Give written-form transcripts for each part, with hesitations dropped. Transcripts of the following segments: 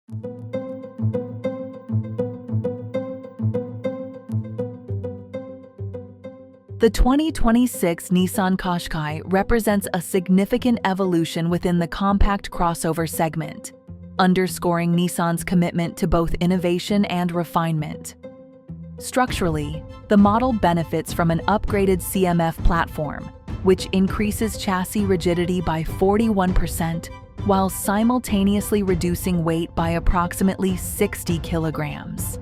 The 2026 Nissan Qashqai represents a significant evolution within the compact crossover segment, underscoring Nissan's commitment to both innovation and refinement. Structurally, the model benefits from an upgraded CMF platform, which increases chassis rigidity by 41%, while simultaneously reducing weight by approximately 60 kilograms.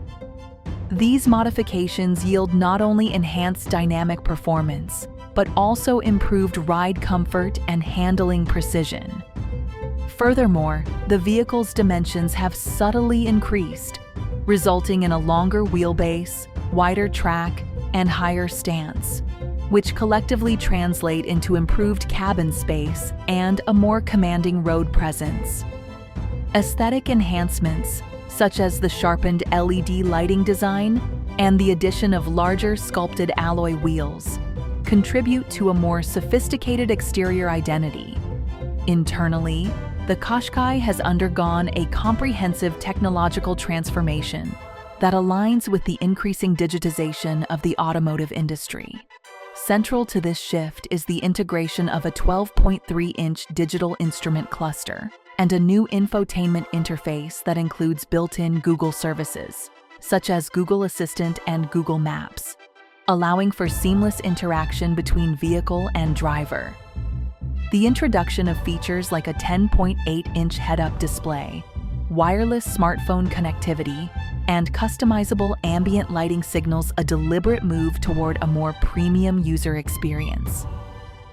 These modifications yield not only enhanced dynamic performance, but also improved ride comfort and handling precision. Furthermore, the vehicle's dimensions have subtly increased, resulting in a longer wheelbase, wider track, and higher stance, which collectively translate into improved cabin space and a more commanding road presence. Aesthetic enhancements, such as the sharpened LED lighting design and the addition of larger sculpted alloy wheels, contribute to a more sophisticated exterior identity. Internally, the Qashqai has undergone a comprehensive technological transformation that aligns with the increasing digitization of the automotive industry. Central to this shift is the integration of a 12.3-inch digital instrument cluster and a new infotainment interface that includes built-in Google services, such as Google Assistant and Google Maps, allowing for seamless interaction between vehicle and driver. The introduction of features like a 10.8-inch head-up display, wireless smartphone connectivity, and customizable ambient lighting signals a deliberate move toward a more premium user experience.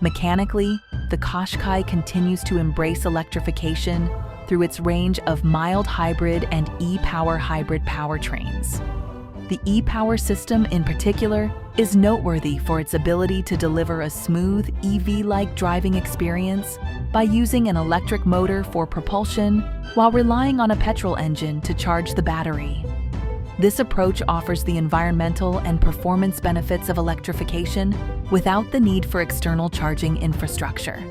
Mechanically, the Qashqai continues to embrace electrification through its range of mild hybrid and e-Power hybrid powertrains. The e-Power system in particular is noteworthy for its ability to deliver a smooth EV-like driving experience by using an electric motor for propulsion while relying on a petrol engine to charge the battery. This approach offers the environmental and performance benefits of electrification without the need for external charging infrastructure.